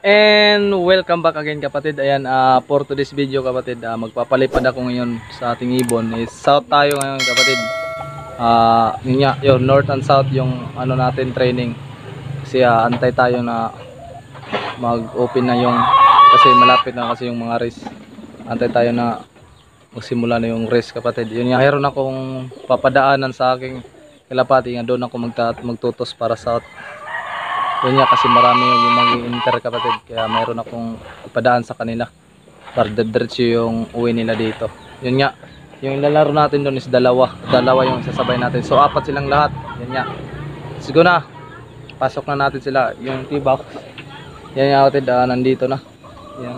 And welcome back again kapatid. Ayan, for today's video kapatid, magpapalipad ako ngayon sa ating ibon. South tayo ngayon kapatid. Yun, north and south yung ano natin training. Kasi antay tayo na mag-open na yung, kasi malapit na kasi yung mga race. Antay tayo na magsimula na yung race kapatid. Yun nga, meron akong papadaanan sa aking kalapati nga doon ako magtutos para south. Yun nga, kasi marami yung mag-inter kapatid, kaya mayroon akong ipadaan sa kanila para diretso yung uwi nila dito. Yun nga, yung ilalaro natin doon is dalawa yung sasabay natin, so apat silang lahat. Yun nga, siguro na pasok na natin sila. Yung T-box, yan nga kapatid, nandito na. Yan.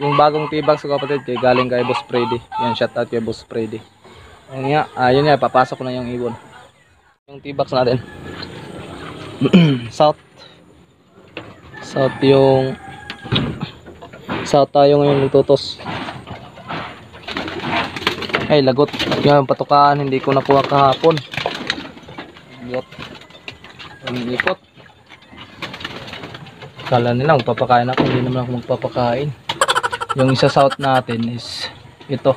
Yung bagong T-box kapatid, kay galing kay Boss Freddy. Yan, shout out kay Boss Freddy. Yun nga, papasok na yung ibon. Yung T-box natin south tayo ngayon nagtutos. Ay, lagot yung patukaan, hindi ko nakuha kahapon. Ang ikot, kala nila magpapakain ako, hindi naman ako magpapakain. Yung isa south natin is ito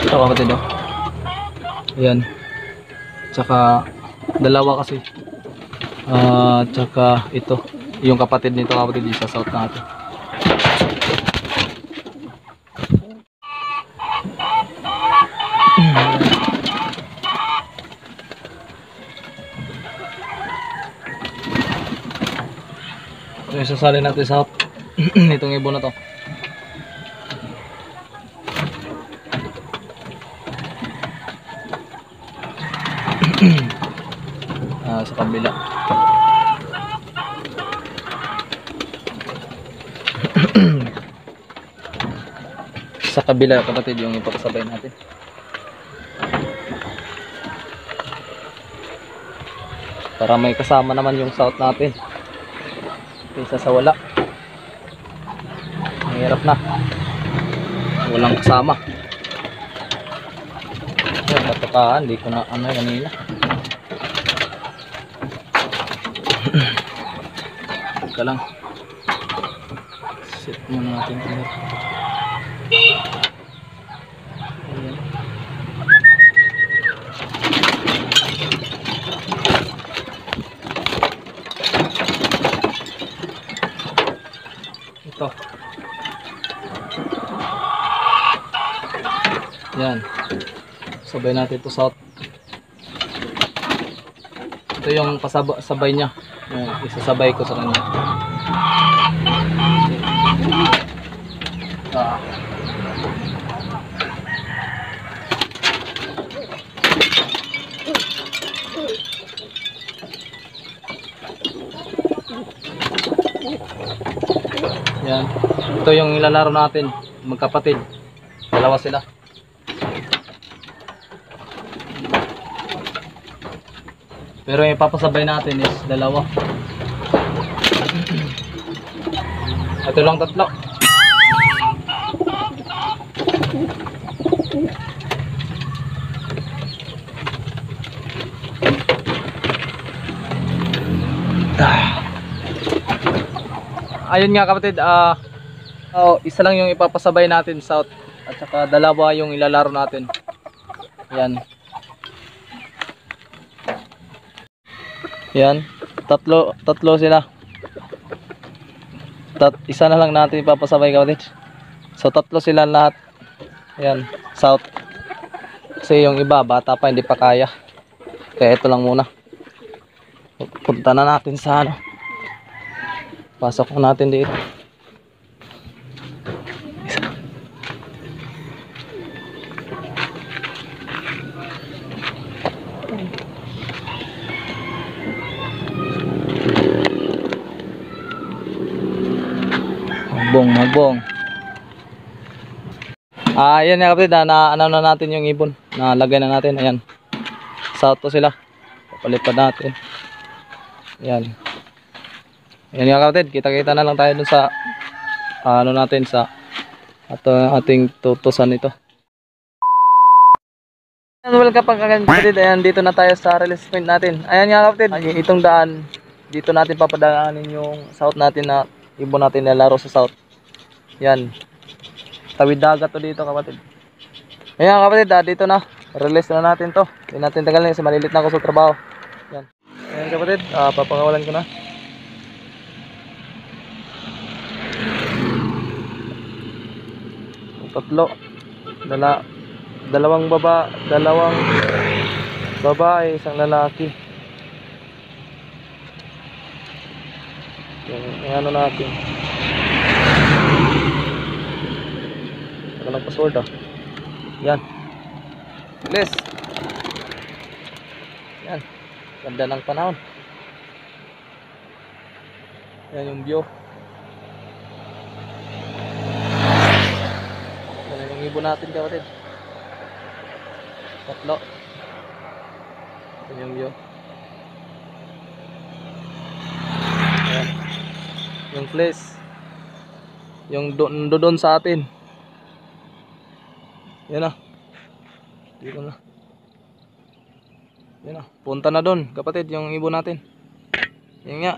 kapatid, yan. Tsaka dalawa kasi, tsaka ito yung kapatid nito kapatid, sa south natin. Ito yung sasali natin south. Itong ibon na to. Sa kabila. Sa kabila kapatid yung ipapasabay natin. Para may kasama naman yung south natin kaysa sa wala. Mahirap na walang kasama. Patukaan, di ko na kanina. Teka lang, set muna natin ito. Ayan. Ito yan, sabay natin ito south. Ito yung pasabay niya. Isasabay ko sa kanya. Yan. Ito yung ilalaro natin, magkapatid. Dalawa sila. Pero yung papasabay natin is dalawa. Ito lang tatlo. Ayun nga kapatid, isa lang yung ipapasabay natin south, at saka dalawa yung ilalaro natin. Yan. Yan, tatlo sila. Isa na lang natin ipapasabay kapatid. So tatlo sila lahat. Yan, south. Kasi yung iba bata pa, hindi pa kaya. Kaya ito lang muna. Punta na natin sa ano. Pasok na natin dito. Magbong. Ayan nga kapatid, na ano na natin yung ibon. Nalagay na natin. Ayan. South to sila. Papalipad natin. Ayan. Ayan nga kapatid, kita-kita na lang tayo dun sa ano natin sa ating tutusan ito. Welcome kapatid. Ayan, dito na tayo sa release point natin. Ayan nga kapatid, itong daan dito natin papadaanin yung south natin na ibon natin na laro sa south. Yan. Tawid dagat to dito kapatid. Ayan kapatid, dito na. Release na natin to. Hindi natin tagal na kasi malilit na ako sa trabaho. Yan. Ayan kapatid, papakawalan ko na. Tatlo. Dalawang babae, isang lalaki. Yung ano natin. Saka ng password Yan. Please. Yan. Ganda ng panahon. Yan yung view. Yan yung ibon natin kapatid. Tatlo. Yan yung view. Yan. Yung place. Yung doon sa atin. Yan na. Dito na. Yan na. Punta na doon kapatid yung ibon natin. Yan nga.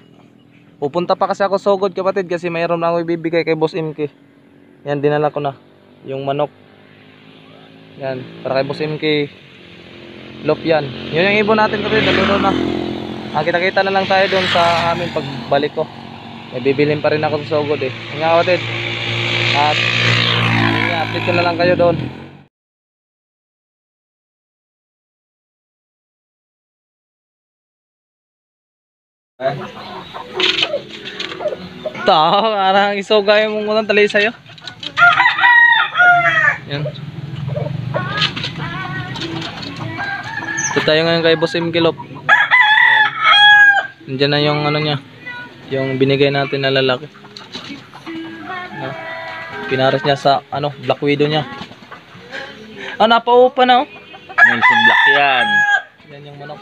Pupunta pa kasi ako sugod kapatid kasi mayroon na ako ibibigay kay Boss MK. Yan, dinala ko na. Yung manok. Yan. Para kay Boss MK. Lop yan. Yun yung ibon natin kapatid. Naluto na. Kita-kita na lang tayo doon sa amin pagbalik ko. May bibilin pa rin ako sa sugod eh. Yan nga kapatid. At yan nga. Update ko na lang kayo doon. Parang isogay mong unang tali sa'yo. Yan. Ito tayo ngayon kay Boss M. Kilop. Nandiyan na yung ano niya, yung binigay natin na lalaki. Pinares niya sa ano, Black Widow niya. Napaupa na Nelson Black yan. Yan yung manok.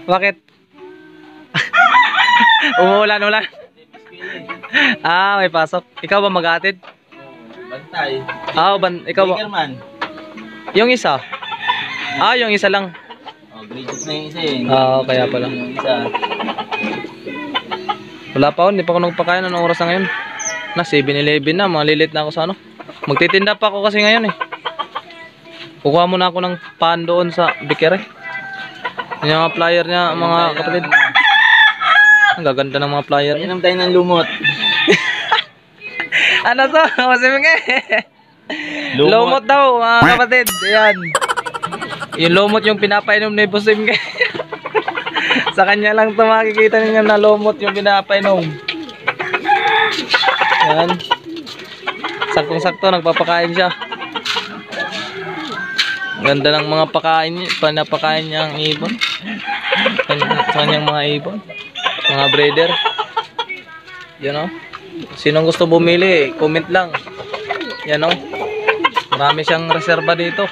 Bakit? Umuulan. May pasok. Ikaw ba maghatid? Bantay. Ikaw ba? Biggerman. Yung isa? Yung isa lang. Grade 6 na yung isa eh. Kaya pala. Yung isa. Wala pa hindi pa ako nagpakain. Anong oras na ngayon? 7-11 na, malilit na ako sa ano. Magtitinda pa ako kasi ngayon eh. Kukuha muna ako ng pan doon sa Bikere. Yung mga flyer niya, mga kapatid. Ang gaganda ng mga flyer niya. Inom tayo ng lumot. Ano to? Lumot daw mga kapatid. Ayan. Yung lumot yung pinapainom ni Boss M. Sa kanya lang ito makikita ninyo na lumot yung pinapainom. Ayan. Saktong-sakto nagpapakain siya. Ganda ng mga pinapakain niya ang ibon. Sa kanyang mga ibon. Mga breeder. Yan o. Sinong gusto bumili, comment lang. Yan o. Marami siyang reserva dito.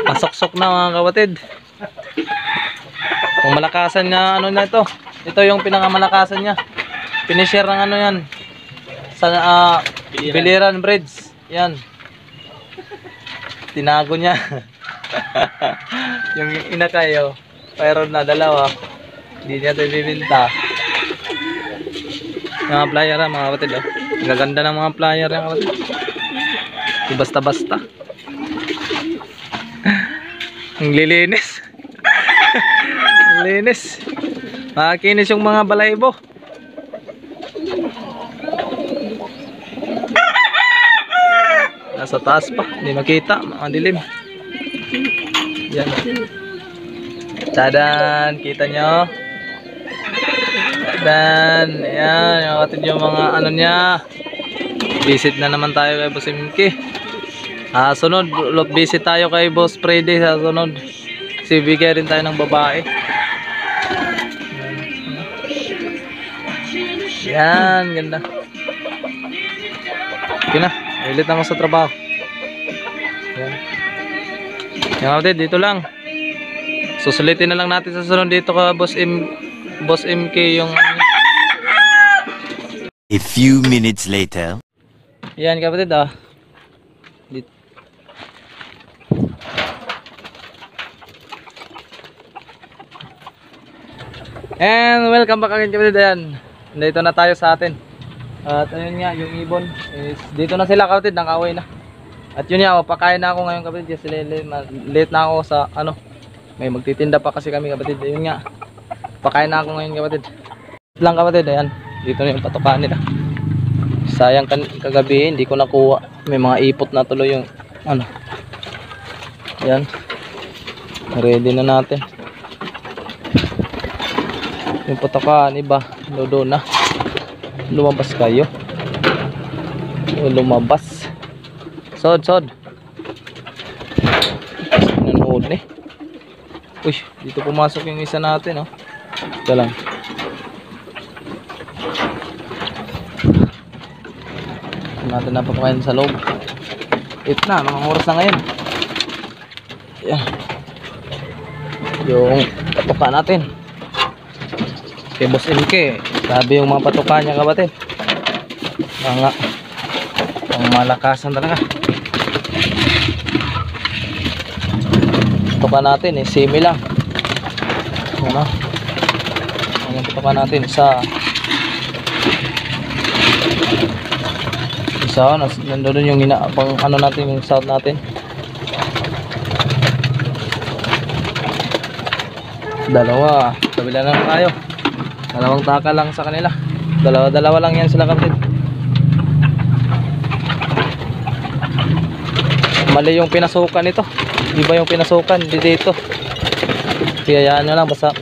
Pasok-sok na mga kapatid. Kung malakasan niya, ano na ito. Ito yung pinakamalakasan niya. Pinishare ng ano yan. Sa Biliran Bridge. Yan. Tinago niya. Yung inakayo. Mayroon na dalawa. Hindi niya ito ibibinta. Yung mga flyer mga kapatid. Ang gaganda ng mga flyer yan kapatid. Di basta-basta. Ang lilinis. Ang linis. Makinis yung mga balaybo. Nasa taas pa. Hindi makita. Mga dilim. Yan. Tadan. Kita nyo. Tadan. Ayan. Yung kapatid yung mga ano niya. Visit na naman tayo kay Boss MK. Sunod. Visit tayo kay Boss Freddy sa sunod. Kasi bigay rin tayo ng babae. Yan. Ganda. Okay na. Ilit na ako sa trabaho. Yan. Yan kapatid, dito lang. Susulitin na lang natin sa sunod dito ka Boss MK yung A few minutes later. yan kapatid dito. And welcome back again kapatid. Ayan, dito na tayo sa atin. At ayun nga, yung ibon is dito na sila kapatid, nakauwi na. At yun nga, papakain na ako ngayon kapatid kasi late na ako sa ano, may magtitinda pa kasi kami kapatid. Ayun nga, pakain na ako ngayon kapatid. Lang kapatid, ayan, dito na yung patukaan nila. Sayang kagabi, hindi ko nakuha. May mga ipot na tuloy yung ano. Ayan, ready na natin. Yung patukaan iba, doon na. Lumabas kayo. Lumabas. Sod. Nanood eh. Uy, dito pumasok yung isa natin, oh. Ito lang. Natin napapakain sa loob. Ito na, mga oras na ngayon. Ayan. Yung patuka natin. Kay Boss MK, sabi yung mga patuka niya kapatid. Mga malakasan talaga. Patuka natin eh, simi lang. Ano? Ang patuka natin isa nandun yung pang ano natin, yung sound natin. Dalawa, kabila lang tayo. Dalawang taka lang sa kanila. Dalawa lang yan sila kapatid. Mali yung pinasukan nito. Di ba yung pinasukan? Di dito. Hayaan nyo lang. Basta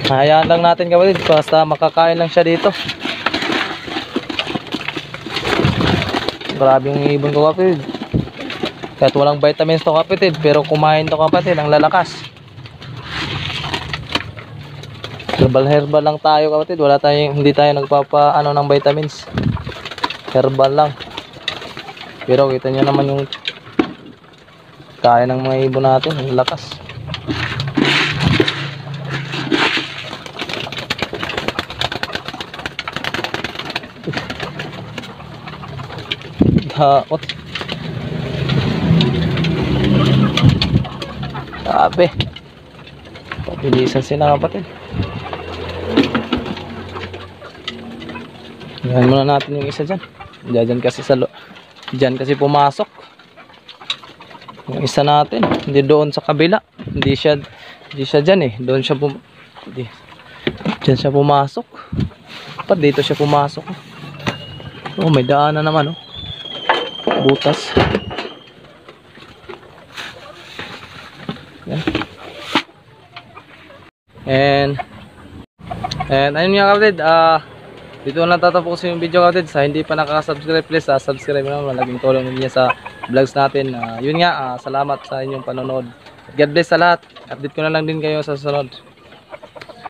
hayaan lang natin kapatid. Basta makakain lang siya dito. Grabe yung ibon ko kapatid. Kahit walang vitamins to kapatid, pero kumain to kapatid, ang lalakas. Herbal lang tayo kapatid. Hindi tayo nagpapa ano ng vitamins. Herbal lang. Pero kita nyo naman yung kaya ng mga ibon natin, ang lakas. Dakot. Grabe. Pabilisan sila kapatid. Yan muna natin yung isa dyan. Diyan kasi pumasok. Yung isa natin, hindi doon sa kabila. Hindi siya dyan eh. Doon siya dyan siya pumasok. Dapat dito siya pumasok. Oh, may daanan naman oh. Butas. Yan. And ayun nga kapatid, dito na tatapos yung video kapatid. Sa hindi pa nakaka-subscribe, please subscribe na. Malaking tulong niya sa vlogs natin. Yun nga, salamat sa inyong panonood. God bless sa lahat. Update ko na lang din kayo sa susunod.